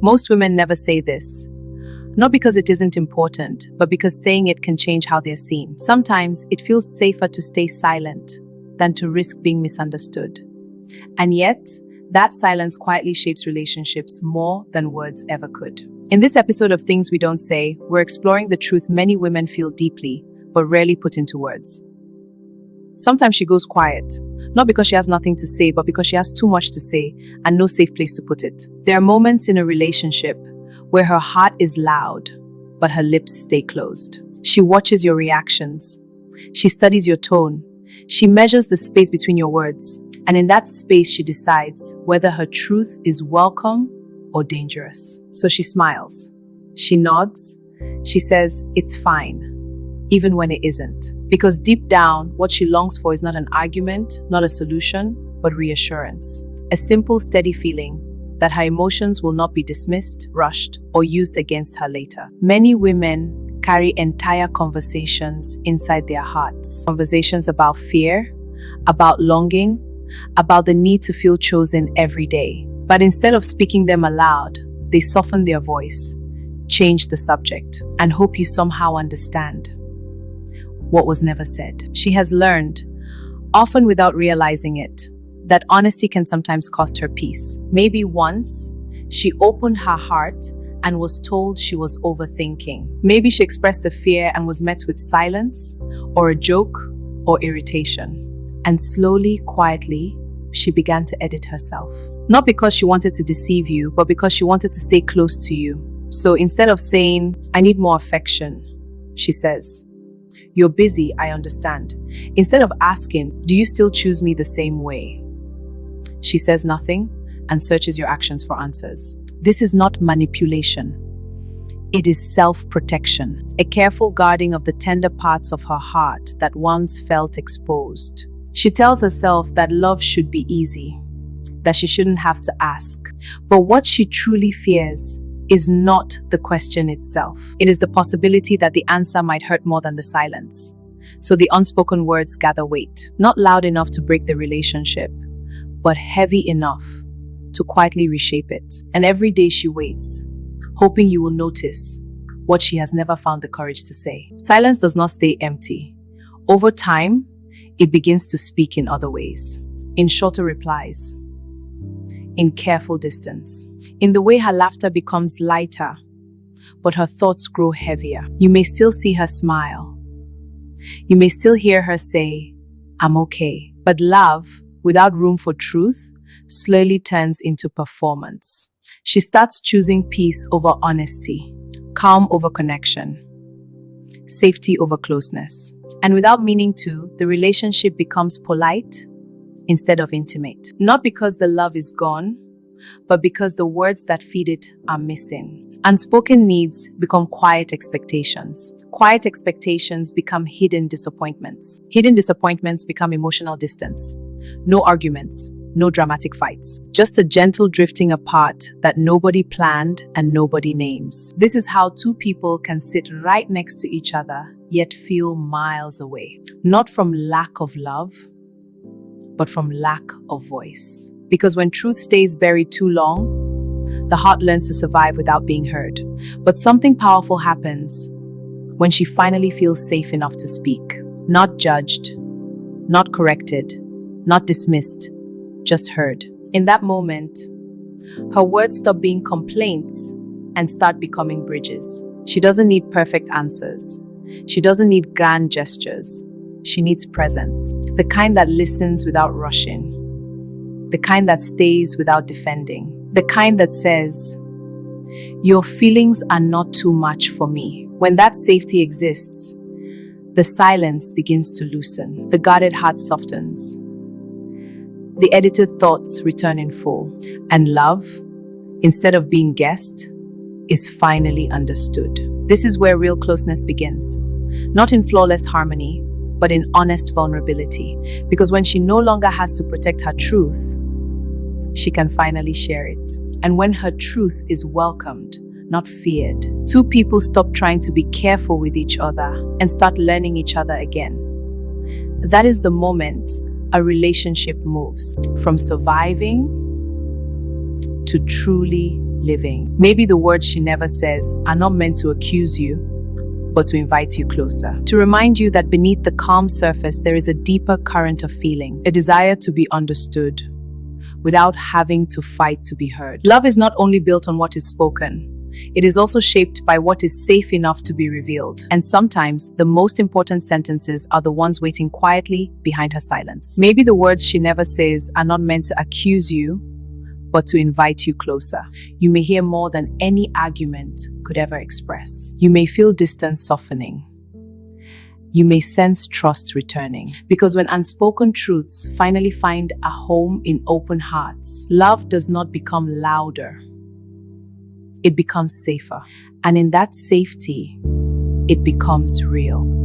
Most women never say this. Not because it isn't important, but because saying it can change how they're seen. Sometimes it feels safer to stay silent than to risk being misunderstood. And yet, that silence quietly shapes relationships more than words ever could. In this episode of Things We Don't Say, we're exploring the truth many women feel deeply, but rarely put into words. Sometimes she goes quiet, not because she has nothing to say, but because she has too much to say and no safe place to put it. There are moments in a relationship where her heart is loud, but her lips stay closed. She watches your reactions. She studies your tone. She measures the space between your words. And in that space, she decides whether her truth is welcome or dangerous. So she smiles. She nods. She says, "It's fine," even when it isn't. Because deep down, what she longs for is not an argument, not a solution, but reassurance. A simple, steady feeling that her emotions will not be dismissed, rushed, or used against her later. Many women carry entire conversations inside their hearts. Conversations about fear, about longing, about the need to feel chosen every day. But instead of speaking them aloud, they soften their voice, change the subject, and hope you somehow understand what was never said. She has learned, often without realizing it, that honesty can sometimes cost her peace. Maybe once, she opened her heart and was told she was overthinking. Maybe she expressed a fear and was met with silence, or a joke, or irritation. And slowly, quietly, she began to edit herself. Not because she wanted to deceive you, but because she wanted to stay close to you. So instead of saying, "I need more affection," she says, "You're busy, I understand." Instead of asking, "Do you still choose me the same way?" she says nothing and searches your actions for answers. This is not manipulation. It is self-protection, a careful guarding of the tender parts of her heart that once felt exposed. She tells herself that love should be easy, that she shouldn't have to ask. But what she truly fears is not the question itself. It is the possibility that the answer might hurt more than the silence. So the unspoken words gather weight, not loud enough to break the relationship, but heavy enough to quietly reshape it. And every day she waits, hoping you will notice what she has never found the courage to say. Silence does not stay empty. Over time, it begins to speak in other ways, in shorter replies, in careful distance, in the way her laughter becomes lighter, but her thoughts grow heavier. You may still see her smile. You may still hear her say, "I'm okay." But love, without room for truth, slowly turns into performance. She starts choosing peace over honesty, calm over connection, safety over closeness. And without meaning to, the relationship becomes polite instead of intimate. Not because the love is gone, but because the words that feed it are missing. Unspoken needs become quiet expectations. Quiet expectations become hidden disappointments. Hidden disappointments become emotional distance. No arguments, no dramatic fights. Just a gentle drifting apart that nobody planned and nobody names. This is how two people can sit right next to each other, yet feel miles away. Not from lack of love, but from lack of voice. Because when truth stays buried too long, the heart learns to survive without being heard. But something powerful happens when she finally feels safe enough to speak. Not judged, not corrected, not dismissed, just heard. In that moment, her words stop being complaints and start becoming bridges. She doesn't need perfect answers. She doesn't need grand gestures. She needs presence. The kind that listens without rushing. The kind that stays without defending. The kind that says, "Your feelings are not too much for me." When that safety exists, the silence begins to loosen. The guarded heart softens. The edited thoughts return in full. And love, instead of being guessed, is finally understood. This is where real closeness begins. Not in flawless harmony, but in honest vulnerability. Because when she no longer has to protect her truth, she can finally share it. And when her truth is welcomed, not feared, two people stop trying to be careful with each other and start learning each other again. That is the moment a relationship moves from surviving to truly living. Maybe the words she never says are not meant to accuse you, but to invite you closer. To remind you that beneath the calm surface, there is a deeper current of feeling, a desire to be understood, without having to fight to be heard. Love is not only built on what is spoken, it is also shaped by what is safe enough to be revealed. And sometimes, the most important sentences are the ones waiting quietly behind her silence. Maybe the words she never says are not meant to accuse you, but to invite you closer. You may hear more than any argument could ever express. You may feel distance softening. You may sense trust returning. Because when unspoken truths finally find a home in open hearts, love does not become louder. It becomes safer. And in that safety, it becomes real.